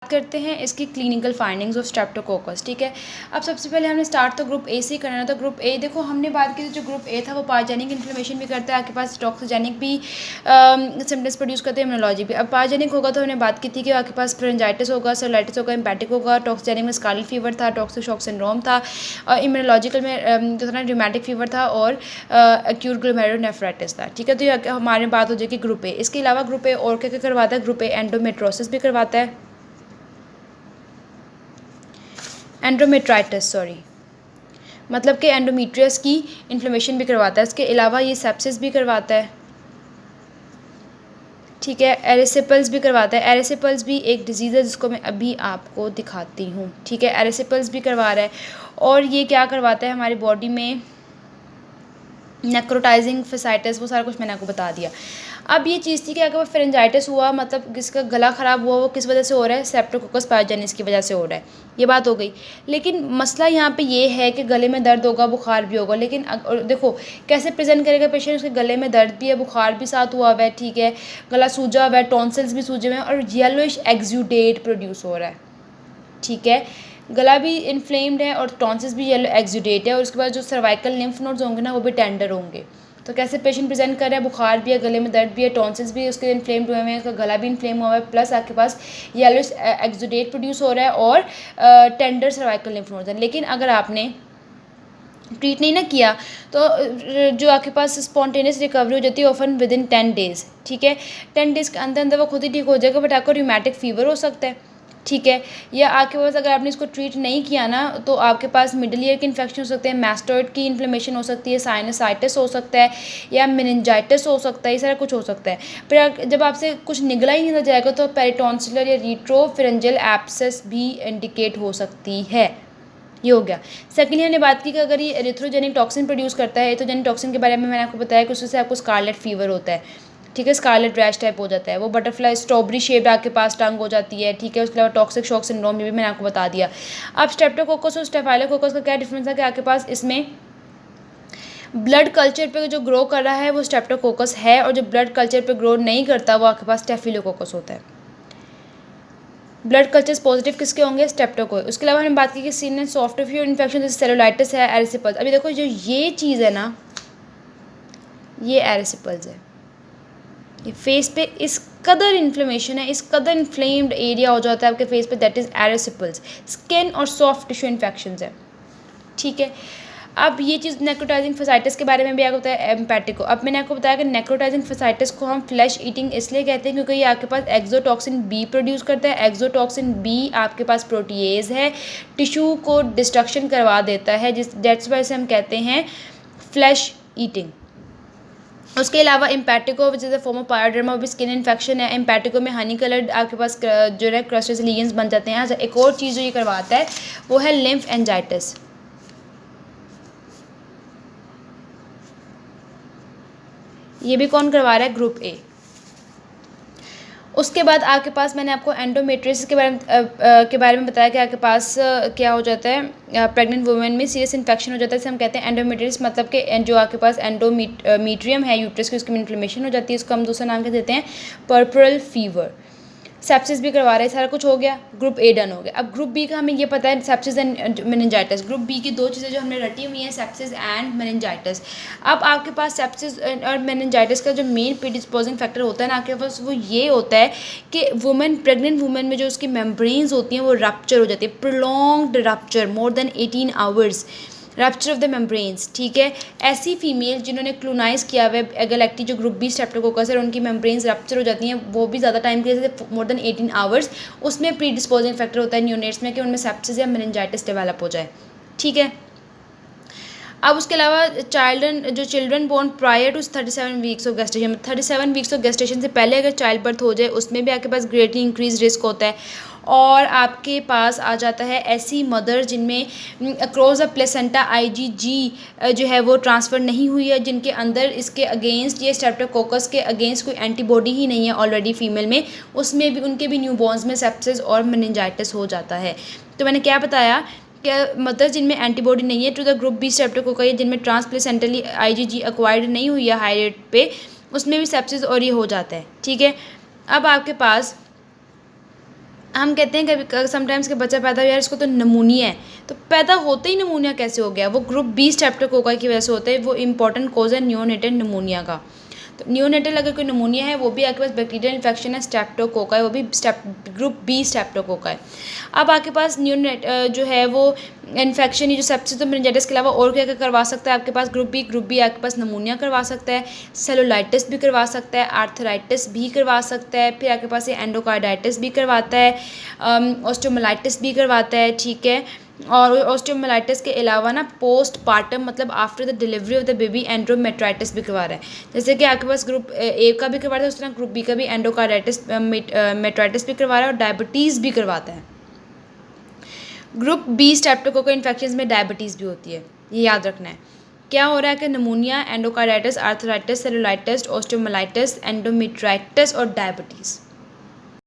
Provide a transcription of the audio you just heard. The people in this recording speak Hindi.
करते हैं इसकी क्लिनिकल फाइंडिंग्स ऑफ स्ट्रेप्टोकोकस। ठीक है, अब सबसे पहले हमने स्टार्ट तो ग्रुप ए से करना है। तो ग्रुप ए देखो, हमने बात की जो ग्रुप ए था वो पाथोजेनिक इन्फ्लेमेशन भी करता है, आपके पास टॉक्सिजेनिक भी सिम्टम्स प्रोड्यूस करते हैं, इम्यूनोलॉजी भी। अब पाथोजेनिक होगा तो हमने बात की थी कि आपके पास फेरेंजाइटिस होगा, सेलाइटिस होगा, एम्पैटिक होगा। टॉक्सिजेनिक में स्कारलेट फीवर था, टॉक्सिक शॉक सिंड्रोम था, और इम्यूनोलॉजिकल में जो था ना रिमेटिक फीवर था, और एक्यूट ग्लोमेरुलोनेफ्राइटिस था। ठीक है, तो ये हमारे बात हो जाएगी ग्रुप ए। इसके अलावा ग्रुप ए और क्या क्या करवाता है? ग्रुप ए एंडोमेट्रोसिस भी करवाता है, एंडोमेट्राइटिस सॉरी, मतलब कि एंडोमेट्रियस की इन्फ्लेमेशन भी करवाता है। इसके अलावा ये सेप्सिस भी करवाता है। ठीक है, एरिसिपल्स भी करवाता है। एरिसिपल्स भी एक डिजीज़ है जिसको मैं अभी आपको दिखाती हूँ। ठीक है, एरिसिपल्स भी करवा रहा है। और ये क्या करवाता है हमारी बॉडी में? नेक्रोटाइजिंग फेसाइटिस, वो सारा कुछ मैंने आपको बता दिया। अब ये चीज़ थी कि अगर फेरेंजाइटिस हुआ, मतलब किसका गला ख़राब हुआ, वो किस वजह से हो रहा है? स्ट्रेप्टोकोकस पाथोजेनिस की वजह से हो रहा है। ये बात हो गई। लेकिन मसला यहाँ पे ये है कि गले में दर्द होगा, बुखार भी होगा, लेकिन देखो कैसे प्रेजेंट करेगा पेशेंट? उसके गले में दर्द भी है, बुखार भी साथ हुआ हुआ है, ठीक है, गला सूजा हुआ है, टॉन्सिल्स भी सूजे हुए हैं, और येलोइश एक्सूडेट प्रोड्यूस हो रहा है। ठीक है, गला भी इन्फ्लेम्ड है और टॉन्सिल्स भी येलो एक्सूडेट है, और उसके बाद जो सर्वाइकल लिम्फ नोड्स होंगे ना वो भी टेंडर होंगे। तो कैसे पेशेंट प्रेजेंट कर रहा है? बुखार भी है, गले में दर्द भी है, टॉन्सिल्स भी उसके इन्फ्लेम्ड हुए हैं, उसका गला भी इन्फ्लेम हुआ है, प्लस आपके पास येलो एक्सूडेट प्रोड्यूस हो रहा है, और टेंडर सर्वाइकल लिम्फ नोड्स हैं। लेकिन अगर आपने ट्रीट नहीं ना किया तो जो आपके पास स्पॉन्टेनियस रिकवरी हो जाती है ऑफन विद इन 10 डेज़। ठीक है, 10 डेज़ के अंदर अंदर वो खुद ही ठीक हो जाएगा, बट आपको रूमेटिक फीवर हो सकता है। ठीक है, या आपके पास अगर आपने इसको ट्रीट नहीं किया ना तो आपके पास मिडल ईयर के इन्फेक्शन हो सकते हैं, मैस्टॉइड की इन्फ्लेमेशन हो सकती है, साइनसाइटिस हो सकता है, या मेनिंजाइटिस हो सकता है, ये सारा कुछ हो सकता है। फिर जब आपसे कुछ निगला ही नहीं जाएगा तो पेरिटॉन्सिलर या रिट्रोफिरेंजियल एब्सेस भी इंडिकेट हो सकती है। ये हो गया। सेकेंडली हमने बात की कि अगर ये एरिथ्रोजेनिक टॉक्सिन प्रोड्यूस करता है, एरिथ्रोजेनिक टॉक्सिन के बारे में मैंने आपको बताया कि उससे आपको स्कारलेट फीवर होता है। ठीक है, स्कारलेट रैश टाइप हो जाता है, वो बटरफ्लाई स्ट्रॉबेरी शेप्ड आपके पास टंग हो जाती है। ठीक है, उसके अलावा टॉक्सिक शॉक सिंड्रोम, ये भी मैंने आपको बता दिया। अब स्ट्रेप्टोकोकस और स्टेफाइलोकोकस का क्या डिफरेंस है कि आपके पास इसमें ब्लड कल्चर पे जो ग्रो कर रहा है वो स्ट्रेप्टोकोकस है, और जो ब्लड कल्चर पे ग्रो नहीं करता वो आपके पास स्टेफिलोकोकस होता है। ब्लड कल्चर्स पॉजिटिव किसके होंगे? स्ट्रेप्टोकोकस। उसके अलावा हमने बात की कि skin and soft tissue infection जैसे सेलुलाइटिस है, एरिसिपल्स। अभी देखो जो ये चीज़ है ना, ये एरिसिपल्स है। ये फेस पे इस कदर इन्फ्लेमेशन है, इस कदर इन्फ्लेम्ड एरिया हो जाता है आपके फेस पे, दैट इज़ एरिसिपल्स। स्किन और सॉफ्ट टिश्यू इन्फेक्शन है। ठीक है, अब ये चीज़ नेक्रोटाइजिंग फेसाइटिस के बारे में भी आपको बताया, एम्पैटिको। अब मैंने आपको बताया कि नेक्रोटाइजिंग फेसाइटिस को हम फ्लैश ईटिंग इसलिए कहते हैं क्योंकि ये आपके पास एक्सोटॉक्सिन बी प्रोड्यूस करता है। एक्सोटॉक्सिन बी आपके पास प्रोटीएज है, टिश्यू को डिस्ट्रक्शन करवा देता है, जिस डेट्स वाइज से हम कहते हैं फ्लैश ईटिंग। उसके अलावा impetigo which is a form of pyoderma, भी स्किन इन्फेक्शन है। एम्पैटिको में हनी कलर्ड आपके पास जो है क्रस्टेस लीजन्स बन जाते हैं। एक और चीज़ जो ये करवाता है वो है लिम्फ एंजाइटिस। ये भी कौन करवा रहा है? Group A. उसके बाद आपके पास मैंने आपको एंडोमेट्रियसिस के बारे में बताया कि आपके पास क्या हो जाता है? प्रेग्नेंट वुमेन में सीरियस इन्फेक्शन हो जाता है, जिसे हम कहते हैं एंडोमेट्रियसिस, मतलब कि जो आपके पास एंडोमीट्रियम है यूट्रस की, उसकी इन्फ्लेमेशन हो जाती है। इसको हम दूसरा नाम क्या देते हैं? पर्परल फीवर। सेप्सिस भी करवा रहे हैं, सारा कुछ हो गया। ग्रुप ए डन हो गया। अब ग्रुप बी का हमें ये पता है sepsis and meningitis. Group B की दो चीज़ें जो हमने रटी हुई हैं, सेप्सिस एंड मेनिंजाइटिस। अब आपके पास सेप्सिस और मेनिंजाइटिस का जो मेन प्रीडिस्पोजिंग फैक्टर होता है ना आपके पास, वो ये होता है कि प्रेग्नेंट वुमेन में जो उसकी मेम्ब्रेन्स होती हैं वो रप्चर हो जाती है, prolonged rupture, more than 18 hours rupture of the membranes. ठीक है, ऐसी फीमेल जिन्होंने क्लोनाइज किया हुआ है एगलैक्टी जो ग्रुप बी स्ट्रेप्टोकोकस है, उनकी मेम्ब्रेन्स रप्चर हो जाती हैं, वो भी ज़्यादा टाइम के लिए, मोर देन 18 आवर्स। उसमें प्रीडिस्पोजिंग फैक्टर होता है न्यूनेट्स में कि उनमें सेप्सिस या मेनिंजाइटिस डेवलप हो जाए। ठीक है, अब उसके अलावा children born prior to 37 weeks of gestation, 37 weeks of gestation से पहले अगर चाइल्ड बर्थ हो जाए, उसमें भी आपके पास ग्रेटली इंक्रीज रिस्क होता है। और आपके पास आ जाता है ऐसी मदर जिनमें अक्रॉस द प्लेसेंटा IgG जो है वो ट्रांसफ़र नहीं हुई है, जिनके अंदर इसके अगेंस्ट, ये स्ट्रेप्टोकोकस के अगेंस्ट कोई एंटीबॉडी ही नहीं है ऑलरेडी फीमेल में, उसमें भी उनके भी न्यूबॉर्न्स में सेप्सिस और मेनिंजाइटिस हो जाता है। तो मैंने क्या बताया कि मदर जिनमें एंटीबॉडी नहीं है to the group B streptococci, जिनमें ट्रांसप्लेसेंटली IgG एक्वायर्ड नहीं हुई है हाई रेट पे, उसमें भी सेप्सिस और ये हो जाता है। ठीक है, अब आपके पास हम कहते हैं कभी समटाइम्स कि बच्चा पैदा हुआ यार इसको तो नमूनिया है, तो पैदा होते ही नमूनिया कैसे हो गया? वो ग्रुप बी स्ट्रेप्टोकोकाई की वजह से होता है, वो इंपॉर्टेंट कॉज है नियोनेटल नमूनिया का। तो नियोनेटल अगर कोई नमूनिया है वो भी आपके पास बैक्टीरियल इन्फेक्शन है स्ट्रेप्टोकोकाई, वो भी ग्रुप बी स्ट्रेप्टोकोकाई। अब आपके पास जो है वो इन्फेक्शन, ये जो सेप्सिस तो मेनिंजाइटिस के अलावा और क्या क्या करवा सकता है आपके पास? ग्रुप बी आपके पास नमूनिया करवा सकता है, सेलुलाइटिस भी करवा सकता है, आर्थराइटिस भी करवा सकता है, फिर आपके पास ये एंडोकार्डाइटिस भी करवाता है, ऑस्टियोमाइलिटिस भी करवाता है, ठीक है। और ऑस्टियोमाइलिटिस के अलावा ना पोस्ट पार्टम मतलब after the delivery of the baby endometritis भी करवा रहा है। जैसे कि आपके पास ग्रुप ए का भी करवा रहा है, उस तरह ग्रुप बी का भी एंडोकार्डाइटिस मेट्राइटिस भी करवा रहा है और डायबिटीज़ भी करवाता है। ग्रुप बी स्ट्रेप्टोकोकल इन्फेक्शन में डायबिटीज़ भी होती है, ये याद रखना है। क्या हो रहा है कि नमूनिया, endocarditis, arthritis, cellulitis, osteomyelitis, endometritis और डायबिटीज़।